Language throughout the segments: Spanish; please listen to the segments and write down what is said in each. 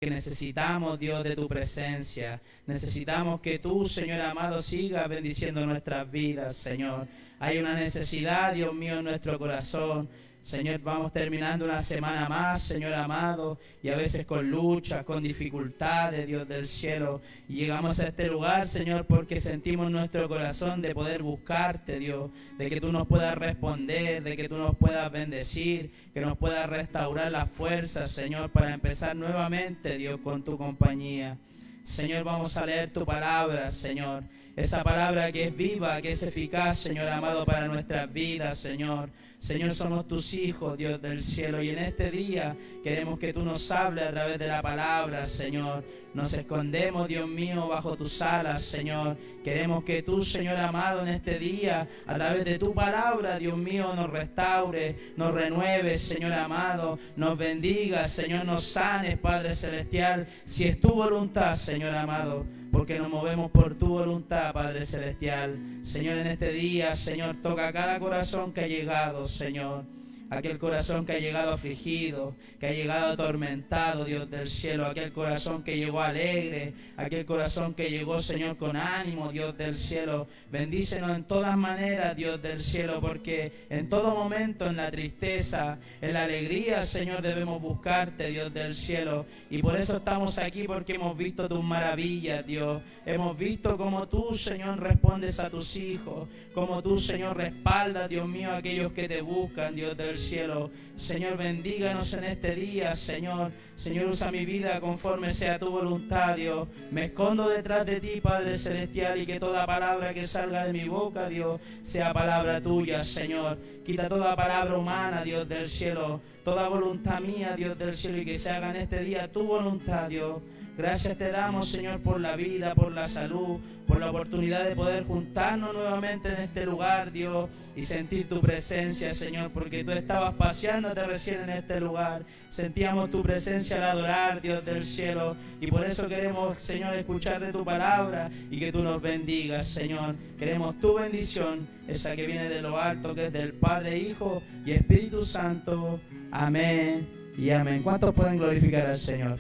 que necesitamos, Dios, de tu presencia. Necesitamos que tú, Señor amado, sigas bendiciendo nuestras vidas, Señor. Hay una necesidad, Dios mío, en nuestro corazón. Señor, vamos terminando una semana más, Señor amado, y a veces con luchas, con dificultades, Dios del cielo. Y llegamos a este lugar, Señor, porque sentimos en nuestro corazón de poder buscarte, Dios, de que tú nos puedas responder, de que tú nos puedas bendecir, que nos puedas restaurar las fuerzas, Señor, para empezar nuevamente, Dios, con tu compañía. Señor, vamos a leer tu palabra, Señor. Esa palabra que es viva, que es eficaz, Señor amado, para nuestras vidas, Señor. Señor, somos tus hijos, Dios del cielo, y en este día queremos que tú nos hables a través de la palabra, Señor. Nos escondemos, Dios mío, bajo tus alas, Señor. Queremos que tú, Señor amado, en este día, a través de tu palabra, Dios mío, nos restaure, nos renueve, Señor amado, nos bendiga, Señor, nos sanes, Padre celestial, si es tu voluntad, Señor amado, porque nos movemos por tu voluntad, Padre celestial. Señor, en este día, Señor, toca cada corazón que ha llegado, Señor. Aquel corazón que ha llegado afligido, que ha llegado atormentado, Dios del cielo. Aquel corazón que llegó alegre, aquel corazón que llegó, Señor, con ánimo, Dios del cielo. Bendícenos en todas maneras, Dios del cielo, porque en todo momento, en la tristeza, en la alegría, Señor, debemos buscarte, Dios del cielo. Y por eso estamos aquí, porque hemos visto tus maravillas, Dios. Hemos visto cómo tú, Señor, respondes a tus hijos, cómo tú, Señor, respaldas, Dios mío, a aquellos que te buscan, Dios del cielo. Señor, bendíganos en este día, Señor. Señor, usa mi vida conforme sea tu voluntad, Dios. Me escondo detrás de ti, Padre celestial, y que toda palabra que salga de mi boca, Dios, sea palabra tuya, Señor. Quita toda palabra humana, Dios del cielo, toda voluntad mía, Dios del cielo, y que se haga en este día tu voluntad, Dios. Gracias te damos, Señor, por la vida, por la salud, por la oportunidad de poder juntarnos nuevamente en este lugar, Dios, y sentir tu presencia, Señor, porque tú estabas paseándote recién en este lugar. Sentíamos tu presencia al adorar, Dios del cielo, y por eso queremos, Señor, escuchar de tu palabra y que tú nos bendigas, Señor. Queremos tu bendición, esa que viene de lo alto, que es del Padre, Hijo y Espíritu Santo. Amén y amén. ¿Cuántos pueden glorificar al Señor?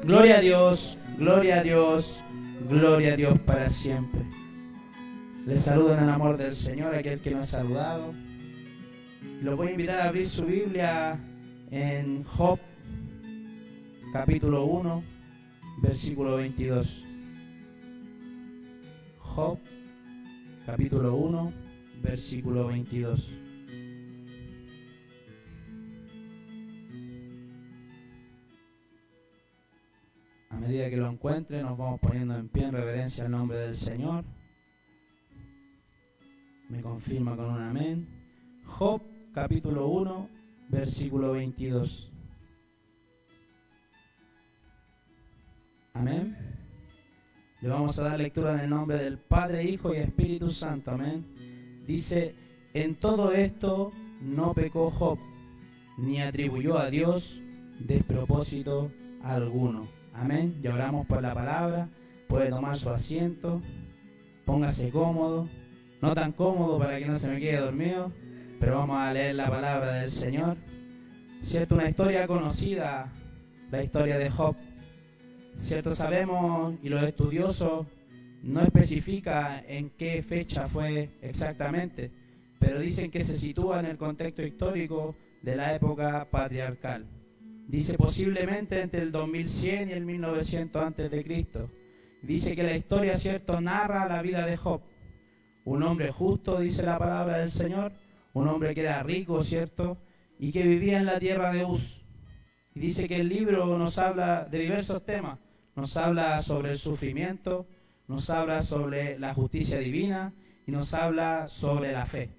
Gloria a Dios, gloria a Dios, gloria a Dios para siempre. Les saludo en el amor del Señor, aquel que nos ha saludado. Los voy a invitar a abrir su Biblia en Job, capítulo 1, versículo 22. Job, capítulo 1, versículo 22. A medida que lo encuentre, nos vamos poniendo en pie en reverencia al nombre del Señor. Me confirma con un amén. Job, capítulo 1, versículo 22. Amén. Le vamos a dar lectura en el nombre del Padre, Hijo y Espíritu Santo. Amén. Dice, en todo esto no pecó Job, ni atribuyó a Dios despropósito alguno. Amén. Ya oramos por la palabra. Puede tomar su asiento. Póngase cómodo. No tan cómodo para que no se me quede dormido, pero vamos a leer la palabra del Señor. Cierto, una historia conocida, la historia de Job. Cierto, sabemos, y los estudiosos no especifican en qué fecha fue exactamente, pero dicen que se sitúa en el contexto histórico de la época patriarcal. Dice posiblemente entre el 2100 y el 1900 a.C. Dice que la historia, cierto, narra la vida de Job. Un hombre justo, dice la palabra del Señor, un hombre que era rico, cierto, y que vivía en la tierra de Uz. Y dice que el libro nos habla de diversos temas. Nos habla sobre el sufrimiento, nos habla sobre la justicia divina y nos habla sobre la fe.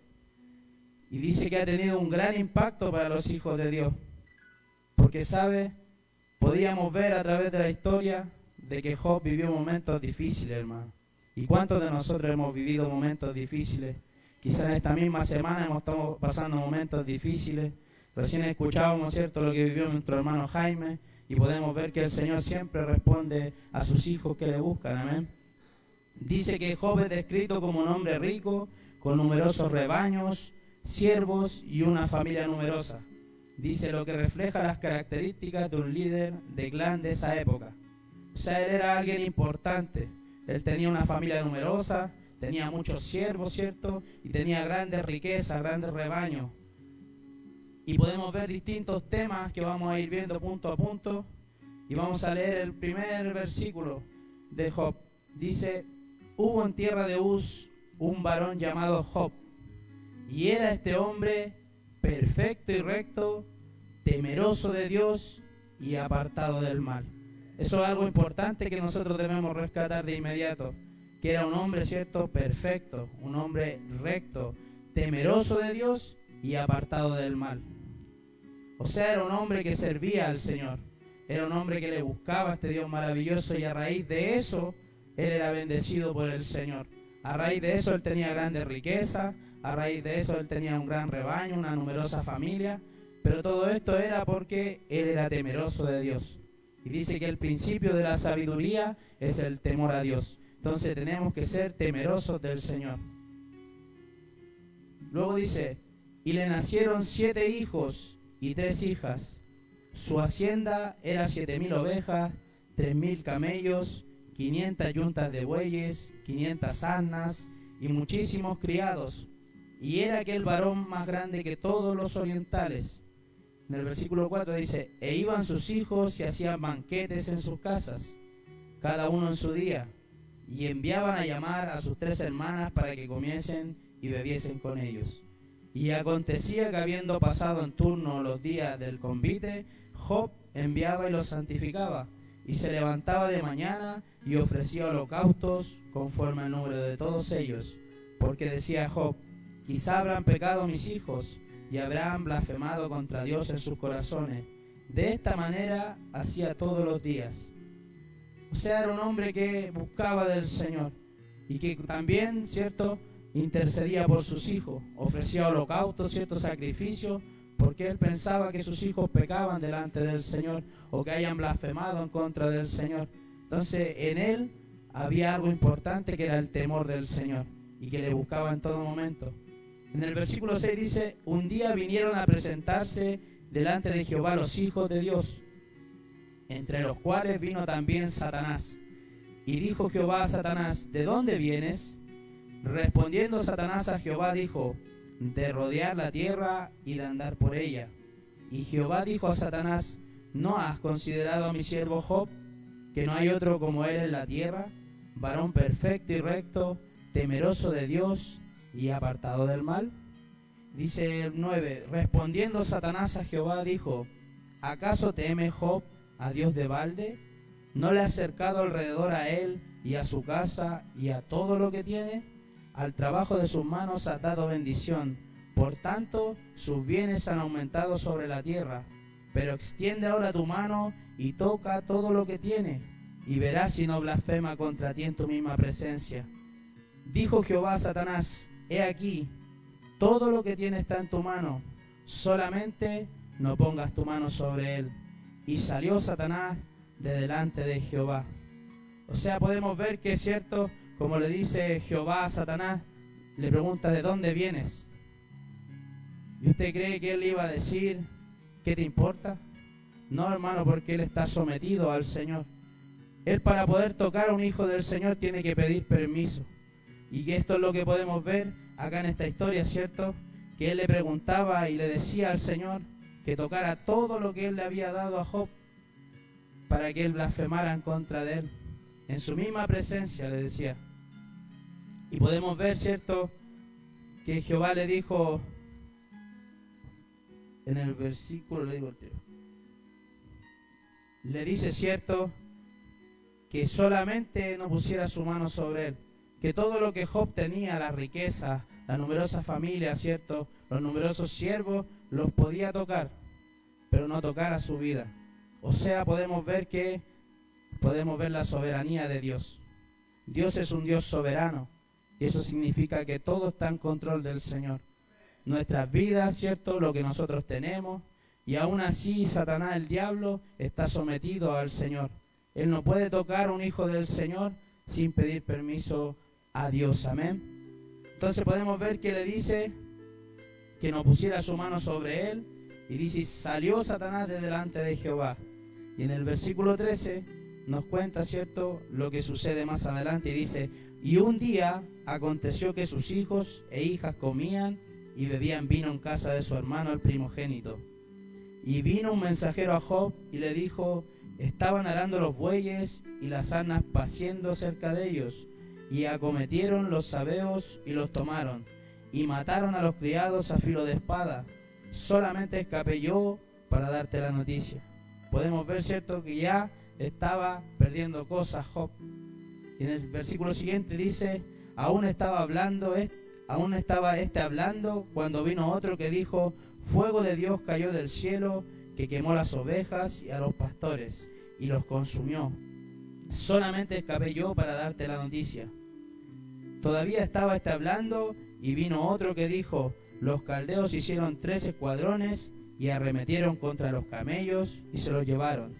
Y dice que ha tenido un gran impacto para los hijos de Dios. Porque, ¿sabe? Podíamos ver a través de la historia de que Job vivió momentos difíciles, hermano. ¿Y cuántos de nosotros hemos vivido momentos difíciles? Quizás en esta misma semana estamos pasando momentos difíciles. Recién escuchábamos, ¿cierto?, lo que vivió nuestro hermano Jaime, y podemos ver que el Señor siempre responde a sus hijos que le buscan. Amén. Dice que Job es descrito como un hombre rico, con numerosos rebaños, siervos y una familia numerosa. dice lo que refleja las características de un líder de clan de esa época. O sea, él era alguien importante, él tenía una familia numerosa, tenía muchos siervos, ¿cierto? Y tenía grandes riquezas, grandes rebaños. Y podemos ver distintos temas que vamos a ir viendo punto a punto. Y vamos a leer el primer versículo de Job. Dice: hubo en tierra de Uz un varón llamado Job, y era este hombre perfecto y recto, temeroso de Dios y apartado del mal. Eso es algo importante que nosotros debemos rescatar de inmediato, que era un hombre, ¿cierto?, perfecto, un hombre recto, temeroso de Dios y apartado del mal. O sea, era un hombre que servía al Señor, era un hombre que le buscaba a este Dios maravilloso, y a raíz de eso, él era bendecido por el Señor. A raíz de eso, él tenía grandes riquezas, a raíz de eso, él tenía un gran rebaño, una numerosa familia, pero todo esto era porque él era temeroso de Dios. Y dice que el principio de la sabiduría es el temor a Dios. Entonces tenemos que ser temerosos del Señor. Luego dice: y le nacieron 7 hijos y 3 hijas. Su hacienda era 7.000 ovejas, 3.000 camellos, 500 yuntas de bueyes, 500 asnas y muchísimos criados. Y era aquel varón más grande que todos los orientales. En el versículo 4 dice: e iban sus hijos y hacían banquetes en sus casas, cada uno en su día, y enviaban a llamar a sus 3 hermanas para que comiesen y bebiesen con ellos. Y acontecía que, habiendo pasado en turno los días del convite, Job enviaba y los santificaba, y se levantaba de mañana y ofrecía holocaustos conforme al número de todos ellos, porque decía Job: quizá habrán pecado mis hijos y habrán blasfemado contra Dios en sus corazones. De esta manera hacía todos los días. O sea, era un hombre que buscaba del Señor y que también, ¿cierto?, intercedía por sus hijos, ofrecía holocaustos, ciertos sacrificios, porque él pensaba que sus hijos pecaban delante del Señor o que hayan blasfemado en contra del Señor. Entonces en él había algo importante, que era el temor del Señor, y que le buscaba en todo momento. En el versículo 6 dice: un día vinieron a presentarse delante de Jehová los hijos de Dios, entre los cuales vino también Satanás. Y dijo Jehová a Satanás: ¿de dónde vienes? Respondiendo Satanás a Jehová dijo: de rodear la tierra y de andar por ella. Y Jehová dijo a Satanás: ¿no has considerado a mi siervo Job, que no hay otro como él en la tierra, varón perfecto y recto, temeroso de Dios y apartado del mal? Dice el 9: respondiendo Satanás a Jehová dijo: ¿acaso teme Job a Dios de balde? ¿No le has cercado alrededor a él y a su casa y a todo lo que tiene? Al trabajo de sus manos has dado bendición, por tanto sus bienes han aumentado sobre la tierra. Pero extiende ahora tu mano y toca todo lo que tiene, y verás si no blasfema contra ti en tu misma presencia. Dijo Jehová a Satanás: he aquí, todo lo que tiene está en tu mano, solamente no pongas tu mano sobre él. Y salió Satanás de delante de Jehová. O sea, podemos ver que es cierto, como le dice Jehová a Satanás, le pregunta: ¿de dónde vienes? ¿Y usted cree que él le iba a decir: ¿qué te importa? No, hermano, porque él está sometido al Señor. Él, para poder tocar a un hijo del Señor, tiene que pedir permiso. Y esto es lo que podemos ver acá en esta historia, ¿cierto? Que él le preguntaba y le decía al Señor que tocara todo lo que él le había dado a Job, para que él blasfemara en contra de él. En su misma presencia le decía. Y podemos ver, ¿cierto?, que Jehová le dijo en el versículo, le dice, ¿cierto?, que solamente no pusiera su mano sobre él, que todo lo que Job tenía, la riqueza, la numerosa familia, ¿cierto?, los numerosos siervos, los podía tocar, pero no tocar a su vida. O sea, podemos ver la soberanía de Dios. Dios es un Dios soberano, y eso significa que todo está en control del Señor. Nuestras vidas, ¿cierto?, lo que nosotros tenemos, y aún así Satanás, el diablo, está sometido al Señor. Él no puede tocar a un hijo del Señor sin pedir permiso a Dios. Amén. Entonces podemos ver que le dice que no pusiera su mano sobre él, Y dice, salió Satanás de delante de Jehová. Y en el versículo 13 nos cuenta, ¿cierto?, lo que sucede más adelante. Y dice, y un día aconteció que sus hijos e hijas comían y bebían vino en casa de su hermano el primogénito. Y vino un mensajero a Job y le dijo, estaban arando los bueyes y las asnas paciendo cerca de ellos, y acometieron los sabeos y los tomaron, y mataron a los criados a filo de espada. Solamente escapé yo para darte la noticia. Podemos ver, ¿cierto?, que ya estaba perdiendo cosas Job. Y en el versículo siguiente dice, aún estaba hablando cuando vino otro que dijo, fuego de Dios cayó del cielo, que quemó las ovejas y a los pastores, y los consumió. Solamente escapé yo para darte la noticia. Todavía estaba hablando, y vino otro que dijo, los caldeos hicieron 3 escuadrones, y arremetieron contra los camellos, y se los llevaron.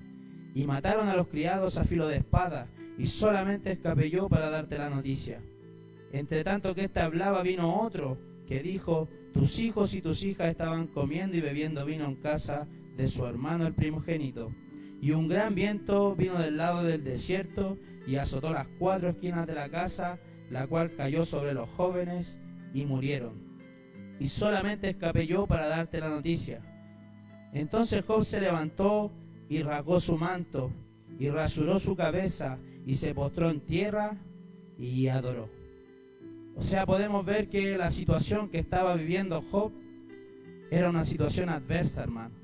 Y mataron a los criados a filo de espada, y solamente escapé yo para darte la noticia. Entre tanto que hablaba, vino otro que dijo, tus hijos y tus hijas estaban comiendo y bebiendo vino en casa de su hermano el primogénito. Y un gran viento vino del lado del desierto y azotó las 4 esquinas de la casa, la cual cayó sobre los jóvenes y murieron. Y solamente escapé yo para darte la noticia. Entonces Job se levantó y rasgó su manto y rasuró su cabeza y se postró en tierra y adoró. O sea, podemos ver que la situación que estaba viviendo Job era una situación adversa, hermano.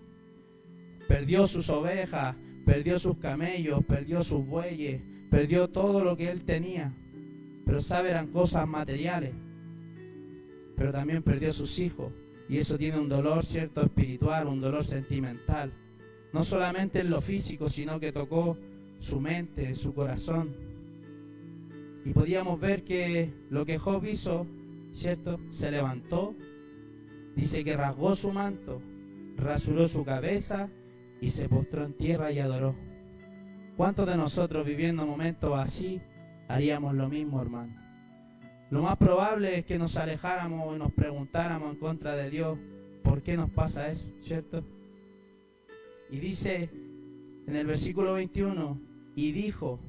Perdió sus ovejas, perdió sus camellos, perdió sus bueyes, perdió todo lo que él tenía. Pero sabe, eran cosas materiales. Pero también perdió sus hijos. Y eso tiene un dolor, cierto, espiritual, un dolor sentimental. No solamente en lo físico, sino que tocó su mente, su corazón. Y podíamos ver que lo que Job hizo, ¿cierto?, se levantó, dice que rasgó su manto, rasuró su cabeza y se postró en tierra y adoró. ¿Cuántos de nosotros viviendo momentos así haríamos lo mismo, hermano? Lo más probable es que nos alejáramos y nos preguntáramos en contra de Dios, ¿por qué nos pasa eso?, ¿cierto? Y dice en el versículo 21, y dijo,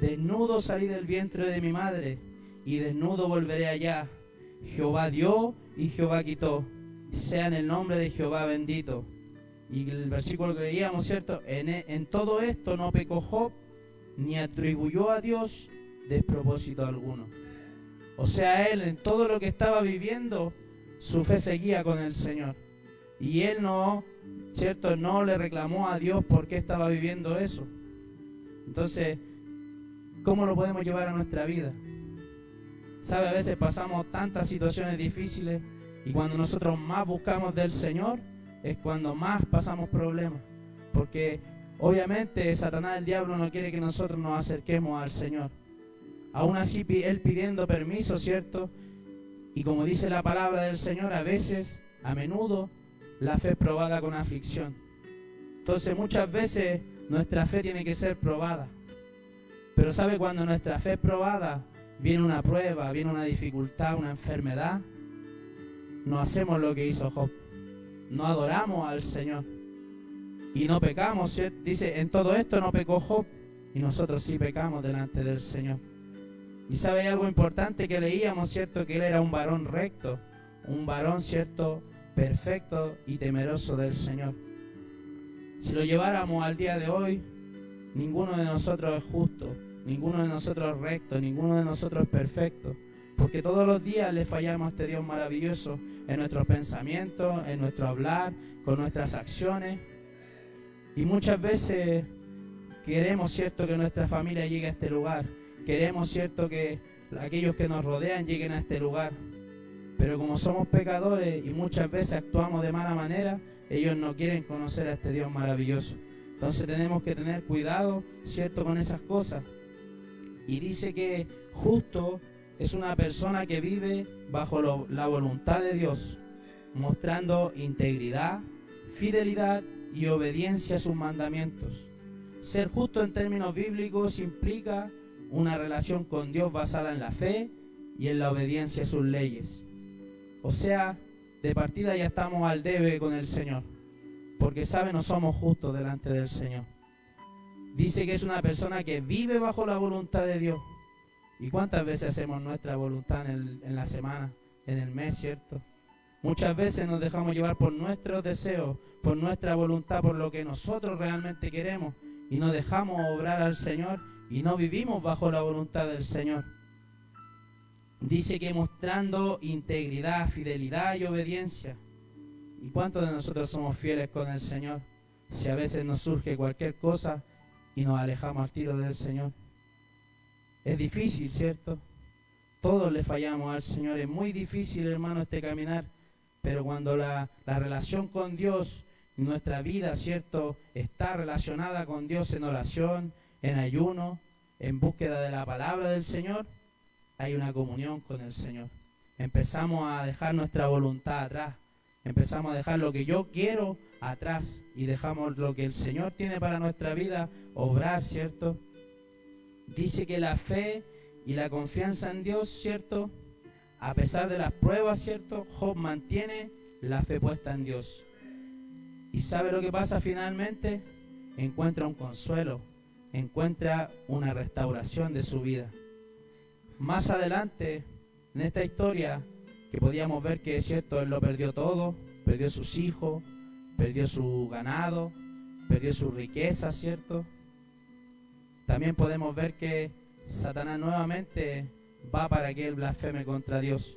desnudo salí del vientre de mi madre, y desnudo volveré allá. Jehová dio y Jehová quitó. Sea en el nombre de Jehová bendito. Y el versículo que leíamos, ¿cierto? En todo esto no pecó Job, ni atribuyó a Dios despropósito alguno. O sea, él en todo lo que estaba viviendo, su fe seguía con el Señor. Y él no, ¿cierto?, no le reclamó a Dios por qué estaba viviendo eso. Entonces, ¿cómo lo podemos llevar a nuestra vida? ¿Sabe? A veces pasamos tantas situaciones difíciles y cuando nosotros más buscamos del Señor es cuando más pasamos problemas. Porque obviamente Satanás, el diablo, no quiere que nosotros nos acerquemos al Señor. Aún así, él pidiendo permiso, ¿cierto? Y como dice la palabra del Señor, a veces, a menudo, la fe es probada con aflicción. Entonces muchas veces nuestra fe tiene que ser probada. Pero ¿sabe? Cuando nuestra fe es probada, viene una prueba, viene una dificultad, una enfermedad, no hacemos lo que hizo Job. No adoramos al Señor. Y no pecamos, ¿cierto? Dice, en todo esto no pecó Job. Y nosotros sí pecamos delante del Señor. Y ¿sabe algo importante que leíamos, cierto? Que él era un varón recto. Un varón, ¿cierto?, perfecto y temeroso del Señor. Si lo lleváramos al día de hoy, ninguno de nosotros es justo, ninguno de nosotros es recto, ninguno de nosotros es perfecto, porque todos los días le fallamos a este Dios maravilloso en nuestros pensamientos, en nuestro hablar, con nuestras acciones. Y muchas veces queremos, ¿cierto?, que nuestra familia llegue a este lugar, queremos, ¿cierto?, que aquellos que nos rodean lleguen a este lugar, pero como somos pecadores y muchas veces actuamos de mala manera, ellos no quieren conocer a este Dios maravilloso. Entonces tenemos que tener cuidado, ¿cierto?, con esas cosas. Y dice que justo es una persona que vive bajo la voluntad de Dios, mostrando integridad, fidelidad y obediencia a sus mandamientos. Ser justo en términos bíblicos implica una relación con Dios basada en la fe y en la obediencia a sus leyes. O sea, de partida ya estamos al debe con el Señor. porque sabe, no somos justos delante del Señor. Dice que es una persona que vive bajo la voluntad de Dios. ¿Y cuántas veces hacemos nuestra voluntad en la semana, en el mes, cierto? Muchas veces nos dejamos llevar por nuestros deseos, por nuestra voluntad, por lo que nosotros realmente queremos, y no dejamos obrar al Señor y no vivimos bajo la voluntad del Señor. Dice que mostrando integridad, fidelidad y obediencia. ¿Y cuántos de nosotros somos fieles con el Señor? Si a veces nos surge cualquier cosa y nos alejamos al tiro del Señor. Es difícil, ¿cierto? Todos le fallamos al Señor. Es muy difícil, hermano, este caminar. Pero cuando la relación con Dios, nuestra vida, ¿cierto?, está relacionada con Dios en oración, en ayuno, en búsqueda de la palabra del Señor, hay una comunión con el Señor. Empezamos a dejar nuestra voluntad atrás. Empezamos a dejar lo que yo quiero atrás y dejamos lo que el Señor tiene para nuestra vida obrar, ¿cierto? Dice que la fe y la confianza en Dios, ¿cierto?, a pesar de las pruebas, ¿cierto?, Job mantiene la fe puesta en Dios. ¿Y sabe lo que pasa finalmente? Encuentra un consuelo, encuentra una restauración de su vida. Más adelante, en esta historia, que podíamos ver que es cierto, él lo perdió todo, perdió sus hijos, perdió su ganado, perdió su riqueza, ¿cierto? También podemos ver que Satanás nuevamente va para que él blasfeme contra Dios.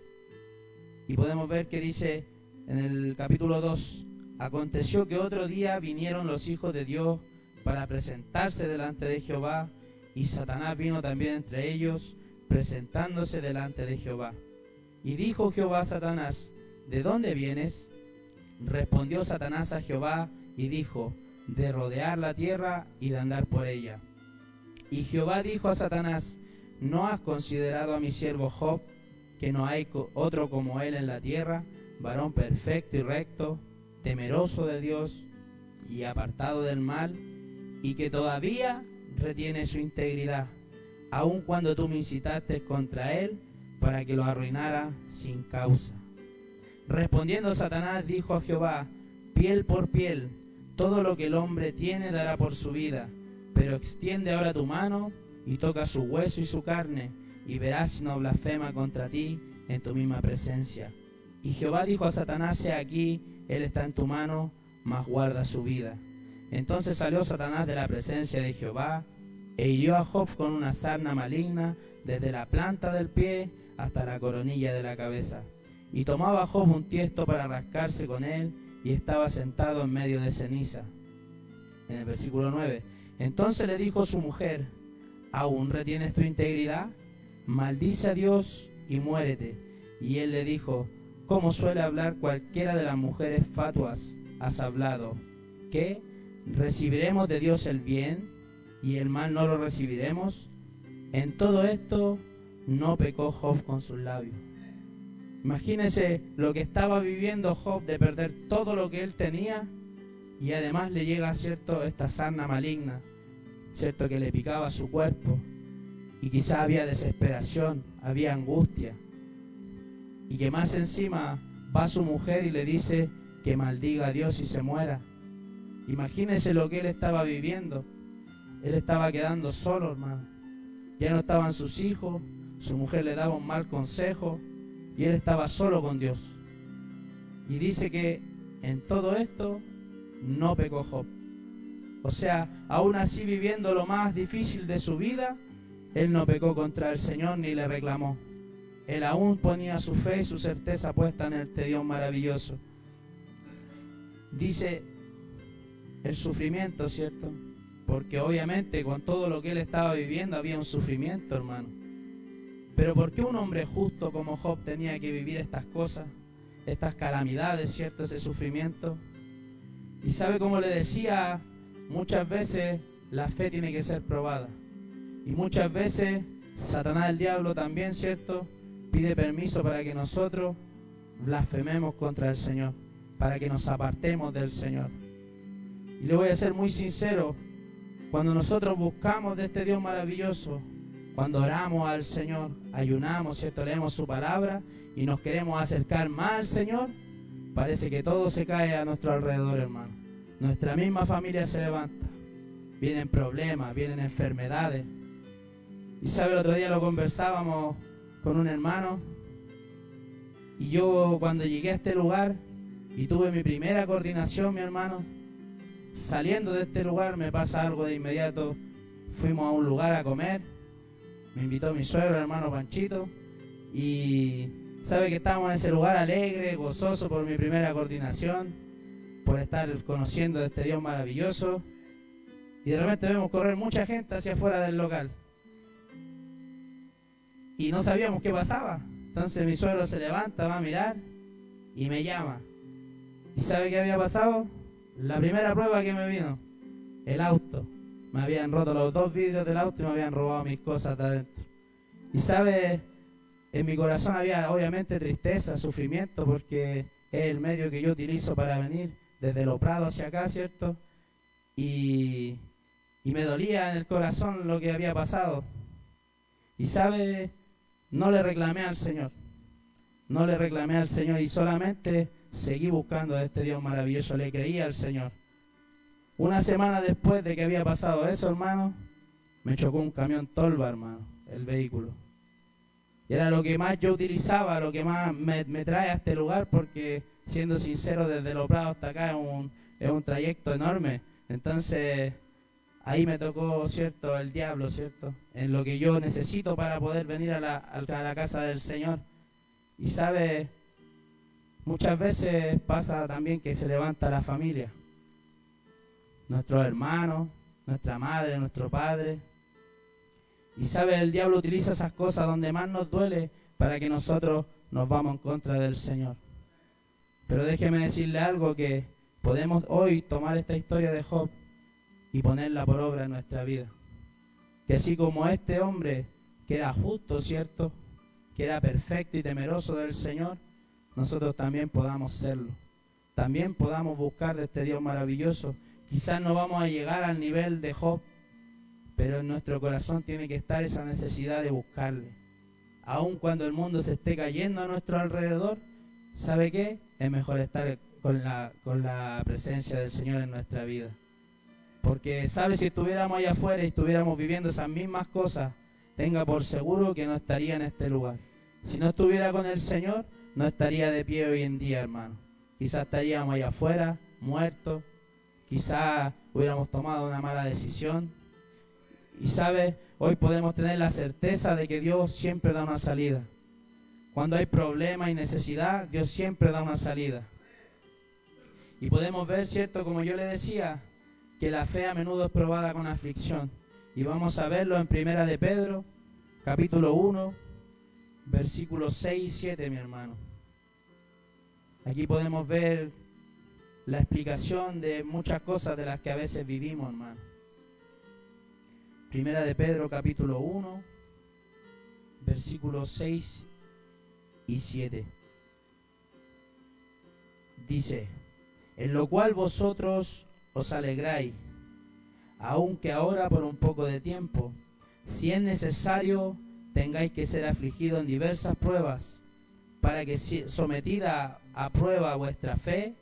Y podemos ver que dice en el capítulo 2, aconteció que otro día vinieron los hijos de Dios para presentarse delante de Jehová, y Satanás vino también entre ellos, presentándose delante de Jehová. Y dijo Jehová a Satanás, ¿de dónde vienes? Respondió Satanás a Jehová y dijo, de rodear la tierra y de andar por ella. Y Jehová dijo a Satanás, ¿no has considerado a mi siervo Job, que no hay otro como él en la tierra, varón perfecto y recto, temeroso de Dios y apartado del mal, y que todavía retiene su integridad, aun cuando tú me incitaste contra él para que lo arruinara sin causa? Respondiendo Satanás dijo a Jehová, piel por piel, todo lo que el hombre tiene dará por su vida, pero extiende ahora tu mano y toca su hueso y su carne, y verás si no blasfema contra ti en tu misma presencia. Y Jehová dijo a Satanás, he aquí, él está en tu mano, mas guarda su vida. Entonces salió Satanás de la presencia de Jehová, e hirió a Job con una sarna maligna, desde la planta del pie hasta la coronilla de la cabeza. Y tomaba Job un tiesto para rascarse con él, y estaba sentado en medio de ceniza. En el versículo 9, entonces le dijo su mujer, ¿aún retienes tu integridad? Maldice a Dios y muérete. Y él le dijo, ¿cómo suele hablar cualquiera de las mujeres fatuas? Has hablado, ¿qué? ¿Recibiremos de Dios el bien y el mal no lo recibiremos? En todo esto no pecó Job con sus labios. Imagínese lo que estaba viviendo Job de perder todo lo que él tenía, y además le llega, ¿cierto?, esta sarna maligna, ¿cierto?, que le picaba su cuerpo, y quizá había desesperación, había angustia, y que más encima va su mujer y le dice que maldiga a Dios y se muera. Imagínese lo que él estaba viviendo. Él estaba quedando solo, hermano. Ya no estaban sus hijos, su mujer le daba un mal consejo, y él estaba solo con Dios. Y dice que en todo esto no pecó Job. O sea, aún así viviendo lo más difícil de su vida, él no pecó contra el Señor ni le reclamó. Él aún ponía su fe y su certeza puesta en este Dios maravilloso. Dice el sufrimiento, ¿cierto? Porque obviamente con todo lo que él estaba viviendo había un sufrimiento, hermano. Pero ¿por qué un hombre justo como Job tenía que vivir estas cosas, estas calamidades, ¿cierto? Ese sufrimiento. Y sabe, como le decía, muchas veces la fe tiene que ser probada. Y muchas veces Satanás, el diablo también, ¿cierto?, pide permiso para que nosotros blasfememos contra el Señor, para que nos apartemos del Señor. Y le voy a ser muy sincero, cuando nosotros buscamos de este Dios maravilloso, cuando oramos al Señor, ayunamos, ¿cierto?, leemos su palabra y nos queremos acercar más al Señor, parece que todo se cae a nuestro alrededor, hermano. nuestra misma familia se levanta. Vienen problemas, vienen enfermedades. Y sabe, el otro día lo conversábamos con un hermano. Y yo cuando llegué a este lugar y tuve mi primera coordinación, mi hermano, saliendo de este lugar me pasa algo de inmediato. Fuimos a un lugar a comer. Me invitó mi suegro, el hermano Panchito. Y sabe que estábamos en ese lugar alegre, gozoso por mi primera coordinación, por estar conociendo de este Dios maravilloso. Y de repente vemos correr mucha gente hacia afuera del local. Y no sabíamos qué pasaba. Entonces mi suegro se levanta, va a mirar y me llama. ¿Y sabe qué había pasado? La primera prueba que me vino, el auto. Me habían roto los 2 vidrios del auto y me habían robado mis cosas de adentro. Y sabe, en mi corazón había obviamente tristeza, sufrimiento, porque es el medio que yo utilizo para venir desde Los Prados hacia acá, ¿cierto? Y me dolía en el corazón lo que había pasado. Y sabe, no le reclamé al Señor. No le reclamé al Señor y solamente seguí buscando a este Dios maravilloso. Le creí al Señor. Una semana después de que había pasado eso, hermano, me chocó un camión tolva, hermano, el vehículo. Y era lo que más yo utilizaba, lo que más me trae a este lugar, porque siendo sincero, desde Los Prados hasta acá es un trayecto enorme. Entonces, ahí me tocó, ¿cierto?, el diablo, ¿cierto?, en lo que yo necesito para poder venir a la casa del Señor. Y sabe, muchas veces pasa también que se levanta la familia. Nuestros hermanos, nuestra madre, nuestro padre. Y sabe, el diablo utiliza esas cosas donde más nos duele para que nosotros nos vamos en contra del Señor. Pero déjeme decirle algo, que podemos hoy tomar esta historia de Job y ponerla por obra en nuestra vida. Que así como este hombre, que era justo, ¿cierto?, que era perfecto y temeroso del Señor, nosotros también podamos serlo. También podamos buscar de este Dios maravilloso. Quizás no vamos a llegar al nivel de Job, pero en nuestro corazón tiene que estar esa necesidad de buscarle. Aun cuando el mundo se esté cayendo a nuestro alrededor, ¿sabe qué? Es mejor estar con la presencia del Señor en nuestra vida. Porque, ¿sabe? Si estuviéramos allá afuera y estuviéramos viviendo esas mismas cosas, tenga por seguro que no estaría en este lugar. Si no estuviera con el Señor, no estaría de pie hoy en día, hermano. Quizás estaríamos allá afuera, muertos. Quizás hubiéramos tomado una mala decisión. Y sabe, hoy podemos tener la certeza de que Dios siempre da una salida. Cuando hay problema y necesidad, Dios siempre da una salida. Y podemos ver, ¿cierto?, como yo le decía, que la fe a menudo es probada con aflicción. Y vamos a verlo en Primera de Pedro, capítulo 1, versículos 6 y 7, mi hermano. Aquí podemos ver la explicación de muchas cosas de las que a veces vivimos, hermano. Primera de Pedro, capítulo 1, versículos 6 y 7. Dice: en lo cual vosotros os alegráis, aunque ahora por un poco de tiempo, si es necesario, tengáis que ser afligidos en diversas pruebas, para que sometida a prueba vuestra fe,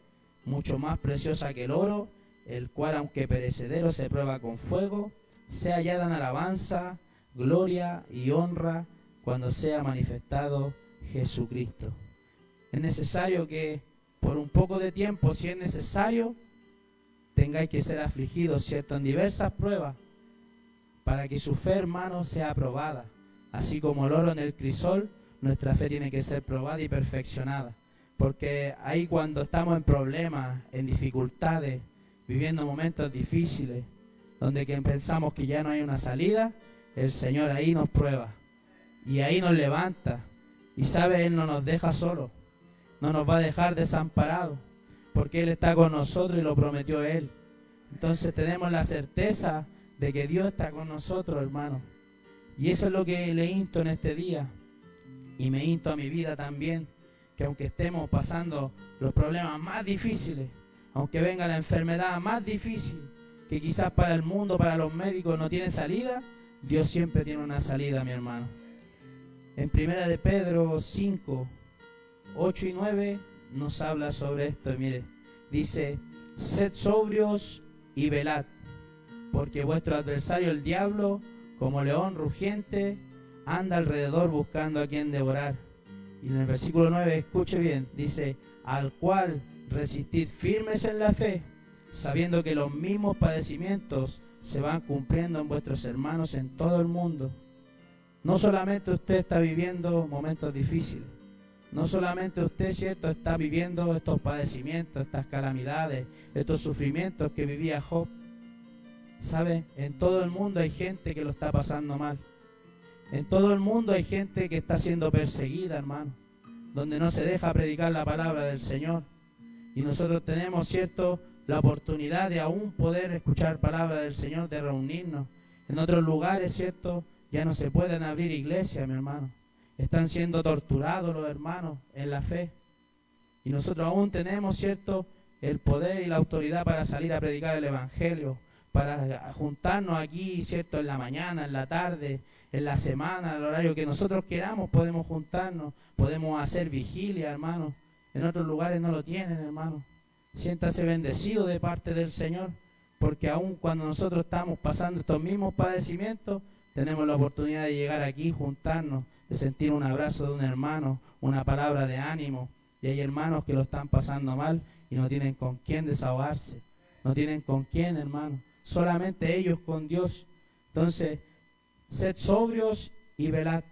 mucho más preciosa que el oro, el cual aunque perecedero se prueba con fuego, sea hallada en alabanza, gloria y honra cuando sea manifestado Jesucristo. Es necesario que por un poco de tiempo, si es necesario, tengáis que ser afligidos, ¿cierto?, en diversas pruebas, para que su fe, hermano, sea aprobada. Así como el oro en el crisol, nuestra fe tiene que ser probada y perfeccionada. Porque ahí cuando estamos en problemas, en dificultades, viviendo momentos difíciles, donde pensamos que ya no hay una salida, el Señor ahí nos prueba. Y ahí nos levanta. Y sabe, Él no nos deja solos. No nos va a dejar desamparados. Porque Él está con nosotros y lo prometió Él. Entonces tenemos la certeza de que Dios está con nosotros, hermano. Y eso es lo que le insto en este día. Y me insto a mi vida también. Que aunque estemos pasando los problemas más difíciles, aunque venga la enfermedad más difícil, que quizás para el mundo, para los médicos no tiene salida, Dios siempre tiene una salida, mi hermano. En Primera de Pedro 5, 8 y 9 nos habla sobre esto. Y mire, dice: Sed sobrios y velad, porque vuestro adversario el diablo, como león rugiente, anda alrededor buscando a quien devorar. Y en el versículo 9, escuche bien, dice, al cual resistid firmes en la fe, sabiendo que los mismos padecimientos se van cumpliendo en vuestros hermanos en todo el mundo. No solamente usted está viviendo momentos difíciles, no solamente usted, cierto, está viviendo estos padecimientos, estas calamidades, estos sufrimientos que vivía Job. ¿Sabe? En todo el mundo hay gente que lo está pasando mal. En todo el mundo hay gente que está siendo perseguida, hermano, donde no se deja predicar la palabra del Señor. Y nosotros tenemos, cierto, la oportunidad de aún poder escuchar palabra del Señor, de reunirnos. En otros lugares, cierto, ya no se pueden abrir iglesias, mi hermano. Están siendo torturados los hermanos en la fe. Y nosotros aún tenemos, cierto, el poder y la autoridad para salir a predicar el Evangelio, para juntarnos aquí, cierto, en la mañana, en la tarde, en la semana, al horario que nosotros queramos, podemos juntarnos, podemos hacer vigilia, hermano. En otros lugares no lo tienen, hermano. Siéntase bendecido de parte del Señor, porque aún cuando nosotros estamos pasando estos mismos padecimientos, tenemos la oportunidad de llegar aquí, juntarnos, de sentir un abrazo de un hermano, una palabra de ánimo. Y hay hermanos que lo están pasando mal y no tienen con quién desahogarse, no tienen con quién, hermano, solamente ellos con Dios. Entonces, sed sobrios y velad,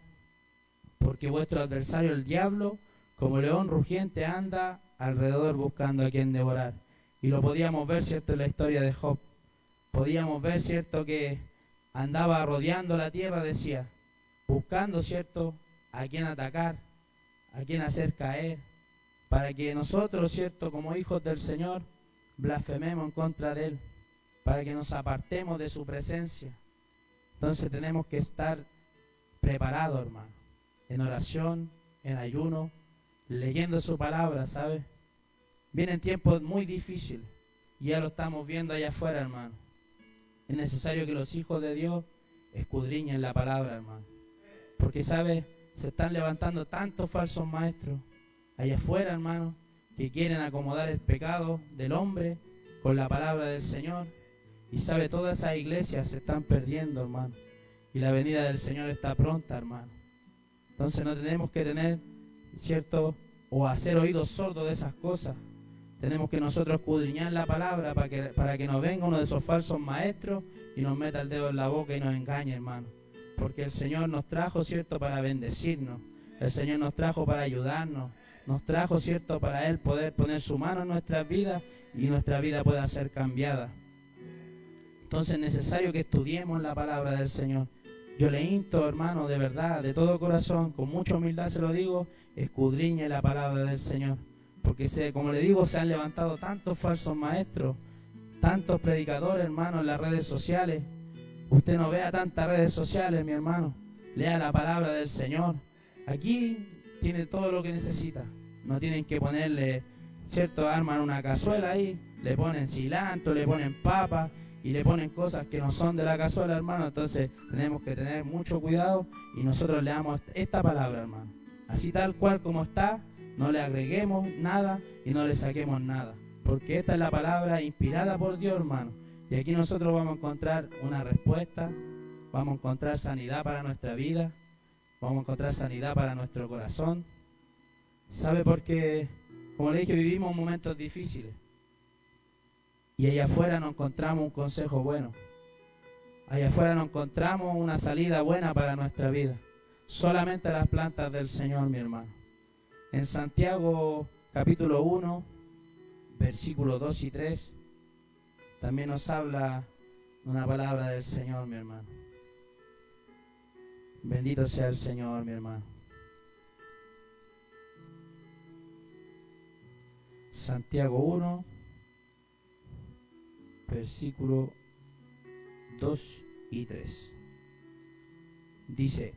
porque vuestro adversario el diablo, como león rugiente, anda alrededor buscando a quien devorar. Y lo podíamos ver, cierto, en la historia de Job. Podíamos ver, cierto, que andaba rodeando la tierra, decía, buscando, cierto, a quien atacar, a quien hacer caer, para que nosotros, cierto, como hijos del Señor, blasfememos en contra de Él, para que nos apartemos de su presencia. Entonces tenemos que estar preparados, hermano, en oración, en ayuno, leyendo su palabra, ¿sabes? Vienen tiempos muy difíciles, y ya lo estamos viendo allá afuera, hermano. Es necesario que los hijos de Dios escudriñen la palabra, hermano. Porque, ¿sabes? Se están levantando tantos falsos maestros allá afuera, hermano, que quieren acomodar el pecado del hombre con la palabra del Señor. Y, ¿sabe? Todas esas iglesias se están perdiendo, hermano. Y la venida del Señor está pronta, hermano. Entonces no tenemos que tener, ¿cierto? O hacer oídos sordos de esas cosas. Tenemos que nosotros escudriñar la palabra para que nos venga uno de esos falsos maestros y nos meta el dedo en la boca y nos engañe, hermano. Porque el Señor nos trajo, ¿cierto?, para bendecirnos. El Señor nos trajo para ayudarnos. Nos trajo, ¿cierto?, para Él poder poner su mano en nuestras vidas y nuestra vida pueda ser cambiada. Entonces es necesario que estudiemos la palabra del Señor. Yo le insto, hermano, de verdad, de todo corazón, con mucha humildad se lo digo, escudriñe la palabra del Señor. Porque, como le digo, se han levantado tantos falsos maestros, tantos predicadores, hermano, en las redes sociales. Usted no vea tantas redes sociales, mi hermano. Lea la palabra del Señor. Aquí tiene todo lo que necesita. No tienen que ponerle, ¿cierto? Arman una cazuela ahí, le ponen cilantro, le ponen papa y le ponen cosas que no son de la cazuela, hermano. Entonces tenemos que tener mucho cuidado y nosotros leamos esta palabra, hermano. Así tal cual como está. No le agreguemos nada y no le saquemos nada. Porque esta es la palabra inspirada por Dios, hermano. Y aquí nosotros vamos a encontrar una respuesta. Vamos a encontrar sanidad para nuestra vida. Vamos a encontrar sanidad para nuestro corazón. ¿Sabe? Porque, como le dije, vivimos momentos difíciles. Y allá afuera no encontramos un consejo bueno. Allá afuera no encontramos una salida buena para nuestra vida. Solamente a las plantas del Señor, mi hermano. En Santiago capítulo 1, versículos 2 y 3, también nos habla una palabra del Señor, mi hermano. Bendito sea el Señor, mi hermano. Santiago 1, versículo 2 y 3. Dice,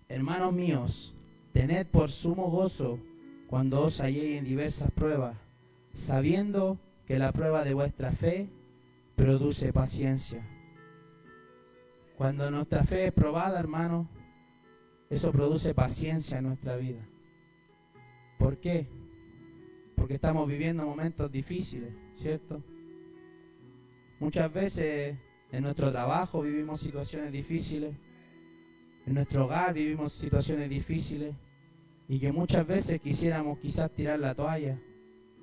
hermanos míos, tened por sumo gozo cuando os halléis en diversas pruebas, sabiendo que la prueba de vuestra fe produce paciencia. Cuando nuestra fe es probada, hermano, eso produce paciencia en nuestra vida. ¿Por qué? Porque estamos viviendo momentos difíciles. ¿cierto? Muchas veces en nuestro trabajo vivimos situaciones difíciles, en nuestro hogar vivimos situaciones difíciles y que muchas veces quisiéramos quizás tirar la toalla,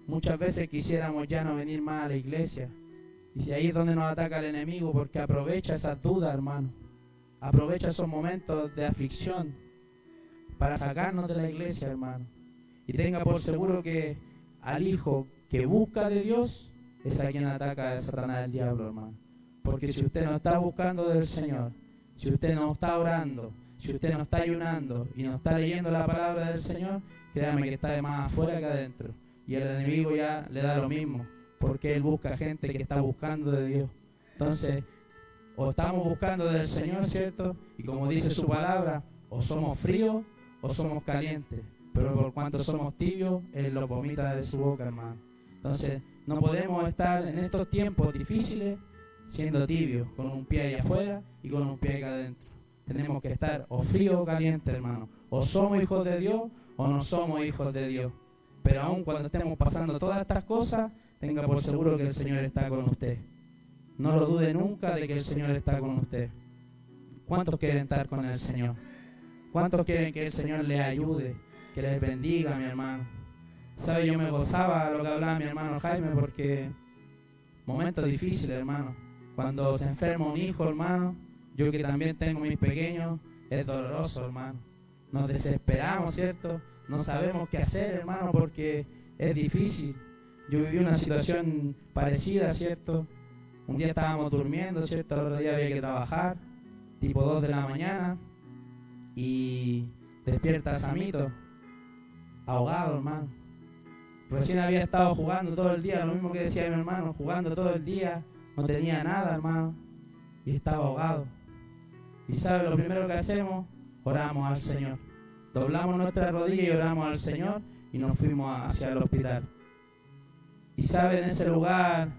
muchas veces quisiéramos ya no venir más a la iglesia. Y ahí es donde nos ataca el enemigo, porque aprovecha esas dudas, hermano, aprovecha esos momentos de aflicción para sacarnos de la iglesia, hermano. Y tenga por seguro que al hijo que busca de Dios es a quien ataca a Satanás, el diablo, hermano. Porque si usted no está buscando del Señor, si usted no está orando, si usted no está ayunando y no está leyendo la palabra del Señor, créame que está de más afuera que adentro. Y el enemigo ya le da lo mismo, porque él busca gente que está buscando de Dios. Entonces, o estamos buscando del Señor, ¿cierto? Y como dice su palabra, o somos fríos o somos calientes. Pero por cuanto somos tibios, Él los vomita de su boca, hermano. Entonces, no podemos estar en estos tiempos difíciles siendo tibios, con un pie allá afuera y con un pie acá adentro. Tenemos que estar o frío o caliente, hermano. O somos hijos de Dios o no somos hijos de Dios. Pero aun cuando estemos pasando todas estas cosas, tenga por seguro que el Señor está con usted. No lo dude nunca de que el Señor está con usted. ¿Cuántos quieren estar con el Señor? ¿Cuántos quieren que el Señor les ayude, que les bendiga, mi hermano? ¿Sabe? Yo me gozaba lo que hablaba mi hermano Jaime, porque momentos difíciles, hermano. Cuando se enferma un hijo, hermano, yo que también tengo mis pequeños, es doloroso, hermano. Nos desesperamos, ¿cierto? No sabemos qué hacer, hermano, porque es difícil. Yo viví una situación parecida, ¿cierto? Un día estábamos durmiendo, ¿cierto? El otro día había que trabajar, tipo 2 de la mañana, y despierta Samito, ahogado, hermano. Recién había estado jugando todo el día, lo mismo que decía mi hermano, jugando todo el día, no tenía nada, hermano, y estaba ahogado. Y ¿sabe lo primero que hacemos? Oramos al Señor. Doblamos nuestras rodillas y oramos al Señor y nos fuimos hacia el hospital. Y ¿sabe? En ese lugar,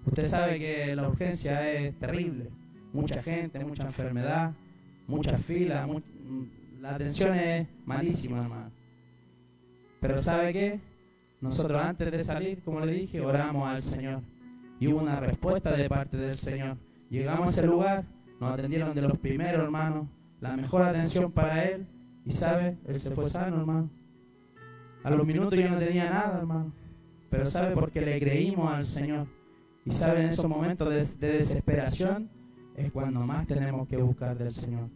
usted sabe que la urgencia es terrible. Mucha gente, mucha enfermedad, muchas filas, la atención es malísima, hermano. Pero ¿sabe qué? Nosotros antes de salir, como le dije, oramos al Señor. Y hubo una respuesta de parte del Señor. Llegamos a ese lugar, nos atendieron de los primeros, hermano. La mejor atención para él. Y ¿sabe? Él se fue sano, hermano. A los minutos yo no tenía nada, hermano. Pero ¿sabe? Porque le creímos al Señor. Y ¿sabe? En esos momentos de desesperación es cuando más tenemos que buscar del Señor.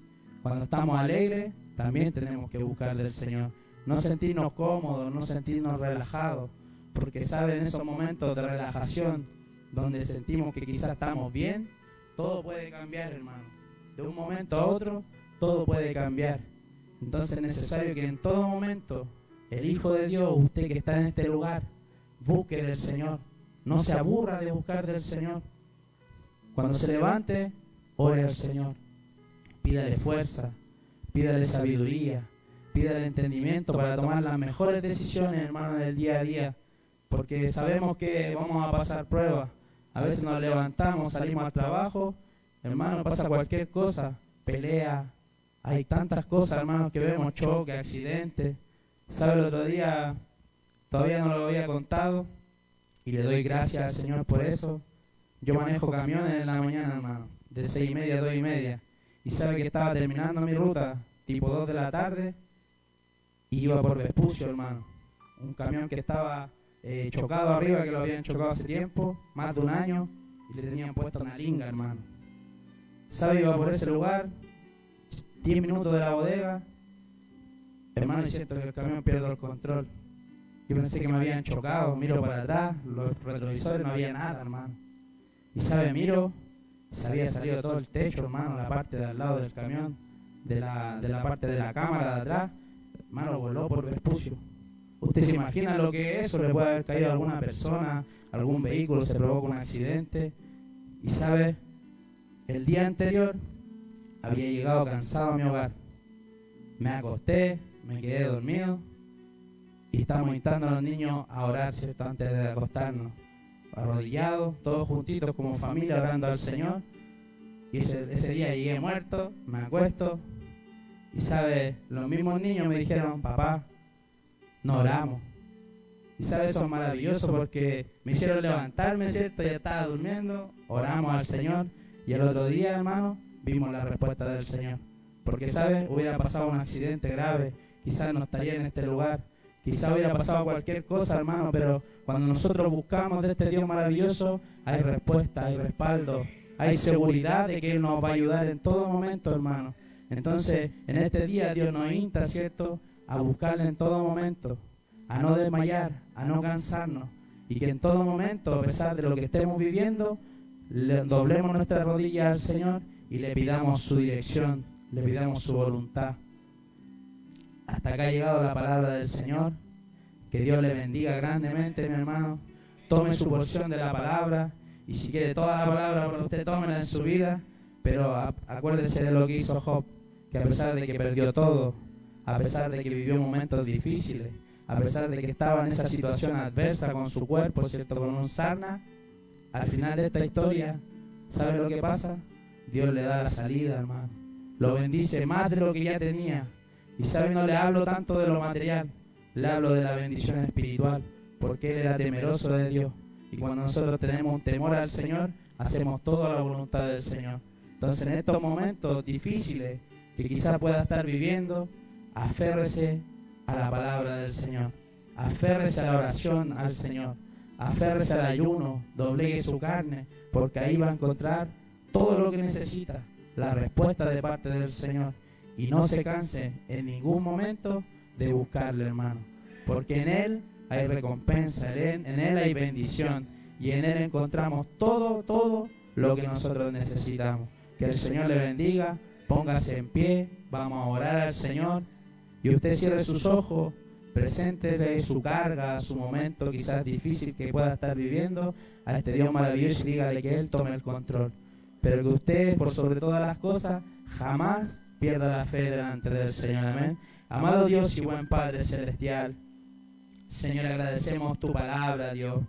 Cuando estamos alegres, también tenemos que buscar del Señor. No sentirnos cómodos, no sentirnos relajados. Porque ¿sabe? En esos momentos de relajación, donde sentimos que quizás estamos bien, todo puede cambiar, hermano. De un momento a otro, todo puede cambiar. Entonces es necesario que en todo momento, el Hijo de Dios, usted que está en este lugar, busque del Señor. No se aburra de buscar del Señor. Cuando se levante, ore al Señor. Pídale fuerza, pídale sabiduría, pídale entendimiento para tomar las mejores decisiones, hermano, del día a día. Porque sabemos que vamos a pasar pruebas. A veces nos levantamos, salimos al trabajo, hermano, pasa cualquier cosa, pelea. Hay tantas cosas, hermanos, que vemos, choques, accidentes. ¿Sabe? El otro día, todavía no lo había contado, y le doy gracias al Señor por eso. Yo manejo camiones en la mañana, hermano, de 6:30 a 2:30. Y sabe que estaba terminando mi ruta, tipo 2 de la tarde, y iba por Vespucio, hermano. Un camión que estaba chocado arriba, que lo habían chocado hace tiempo, más de un año, y le tenían puesto una linga, hermano. ¿Sabe? Iba por ese lugar, 10 minutos de la bodega, hermano, y siento que el camión pierde el control. Yo pensé que me habían chocado, miro para atrás, los retrovisores, no había nada, hermano. Y ¿sabe? Miro, se había salido todo el techo, hermano, la parte de al lado del camión, de la parte de la cámara de atrás, hermano, voló por Vespucio. ¿Usted se imagina lo que es eso? Le puede haber caído a alguna persona, algún vehículo, se provoca un accidente. Y ¿sabe? El día anterior había llegado cansado a mi hogar. Me acosté, me quedé dormido y estábamos invitando a los niños a orar, ¿cierto? Antes de acostarnos, arrodillados, todos juntitos como familia orando al Señor. Y ese día llegué muerto, me acuesto y ¿sabe? Los mismos niños me dijeron, papá, no oramos. Y sabes, eso es maravilloso porque me hicieron levantarme, ¿cierto? Ya estaba durmiendo, oramos al Señor y el otro día, hermano, vimos la respuesta del Señor. Porque, ¿sabes? Hubiera pasado un accidente grave, quizás no estaría en este lugar, quizás hubiera pasado cualquier cosa, hermano, pero cuando nosotros buscamos de este Dios maravilloso, hay respuesta, hay respaldo, hay seguridad de que Él nos va a ayudar en todo momento, hermano. Entonces, en este día Dios nos insta, ¿cierto?, a buscarle en todo momento, a no desmayar, a no cansarnos, y que en todo momento, a pesar de lo que estemos viviendo, le doblemos nuestras rodillas al Señor y le pidamos su dirección, le pidamos su voluntad. Hasta acá ha llegado la palabra del Señor. Que Dios le bendiga grandemente, mi hermano. Tome su porción de la palabra, y si quiere toda la palabra para usted, tómela en su vida, pero acuérdese de lo que hizo Job, que a pesar de que perdió todo, a pesar de que vivió momentos difíciles, a pesar de que estaba en esa situación adversa con su cuerpo, ¿cierto?, con un sarna, al final de esta historia, ¿sabe lo que pasa? Dios le da la salida, hermano. Lo bendice más de lo que ya tenía. Y ¿sabe? No le hablo tanto de lo material, le hablo de la bendición espiritual, porque él era temeroso de Dios. Y cuando nosotros tenemos un temor al Señor, hacemos toda la voluntad del Señor. Entonces, en estos momentos difíciles que quizás pueda estar viviendo, aférrese a la palabra del Señor, aférrese a la oración al Señor, aférrese al ayuno, doblegue su carne, porque ahí va a encontrar todo lo que necesita, la respuesta de parte del Señor. Y no se canse en ningún momento de buscarle, hermano, porque en Él hay recompensa, en Él hay bendición, y en Él encontramos todo lo que nosotros necesitamos. Que el Señor le bendiga, póngase en pie, vamos a orar al Señor, y usted cierre sus ojos, preséntele su carga, su momento quizás difícil que pueda estar viviendo a este Dios maravilloso, y dígale que Él tome el control, pero que usted, por sobre todas las cosas, jamás pierda la fe delante del Señor. Amén. Amado Dios y buen Padre Celestial, Señor, agradecemos tu palabra, Dios.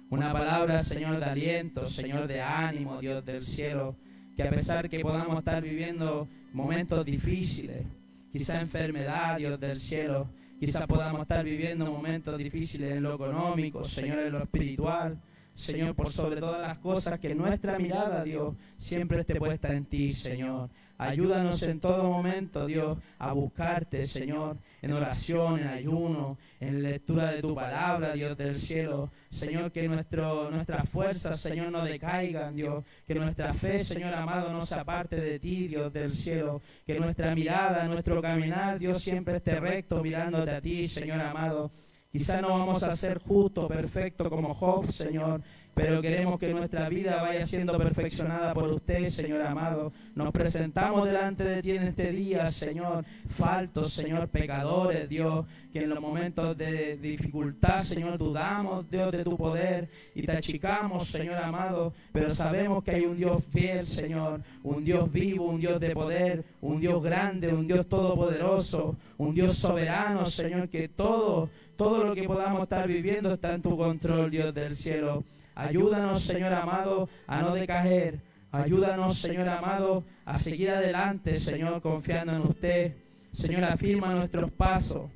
Una palabra, Señor, de aliento, Señor, de ánimo, Dios del cielo, que a pesar que podamos estar viviendo momentos difíciles, quizá enfermedad, Dios del cielo, quizá podamos estar viviendo momentos difíciles en lo económico, Señor, en lo espiritual, Señor, por sobre todas las cosas, que nuestra mirada, Dios, siempre esté puesta en ti, Señor. Ayúdanos en todo momento, Dios, a buscarte, Señor, en oración, en ayuno, en lectura de tu palabra, Dios del cielo. Señor, que nuestras fuerzas, Señor, no decaigan, Dios. Que nuestra fe, Señor amado, no se aparte de ti, Dios del cielo. Que nuestra mirada, nuestro caminar, Dios, siempre esté recto mirándote a ti, Señor amado. Quizá no vamos a ser justos, perfectos como Job, Señor, pero queremos que nuestra vida vaya siendo perfeccionada por usted, Señor amado. Nos presentamos delante de ti en este día, Señor, faltos, Señor, pecadores, Dios, que en los momentos de dificultad, Señor, dudamos, Dios, de tu poder y te achicamos, Señor amado, pero sabemos que hay un Dios fiel, Señor, un Dios vivo, un Dios de poder, un Dios grande, un Dios todopoderoso, un Dios soberano, Señor, que todo lo que podamos estar viviendo está en tu control, Dios del cielo. Ayúdanos, Señor amado, a no decaer. Ayúdanos, Señor amado, a seguir adelante, Señor, confiando en usted. Señor, afirma nuestros pasos.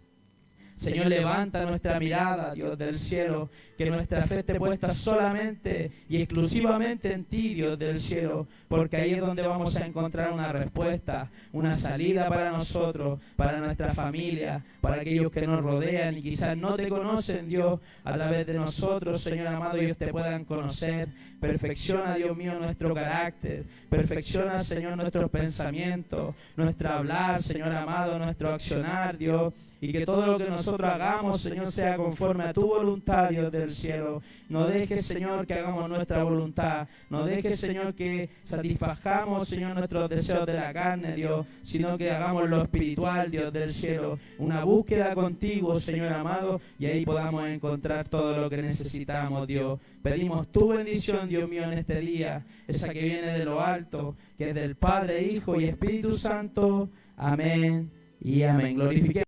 Señor, levanta nuestra mirada, Dios del cielo, que nuestra fe esté puesta solamente y exclusivamente en ti, Dios del cielo, porque ahí es donde vamos a encontrar una respuesta, una salida para nosotros, para nuestra familia, para aquellos que nos rodean y quizás no te conocen, Dios, a través de nosotros, Señor amado, ellos te puedan conocer. Perfecciona, Dios mío, nuestro carácter, perfecciona, Señor, nuestros pensamientos, nuestro hablar, Señor amado, nuestro accionar, Dios. Y que todo lo que nosotros hagamos, Señor, sea conforme a tu voluntad, Dios del cielo. No dejes, Señor, que hagamos nuestra voluntad. No dejes, Señor, que satisfajamos, Señor, nuestros deseos de la carne, Dios, sino que hagamos lo espiritual, Dios del cielo. Una búsqueda contigo, Señor amado, y ahí podamos encontrar todo lo que necesitamos, Dios. Pedimos tu bendición, Dios mío, en este día, esa que viene de lo alto, que es del Padre, Hijo y Espíritu Santo. Amén y amén. Glorifiquemos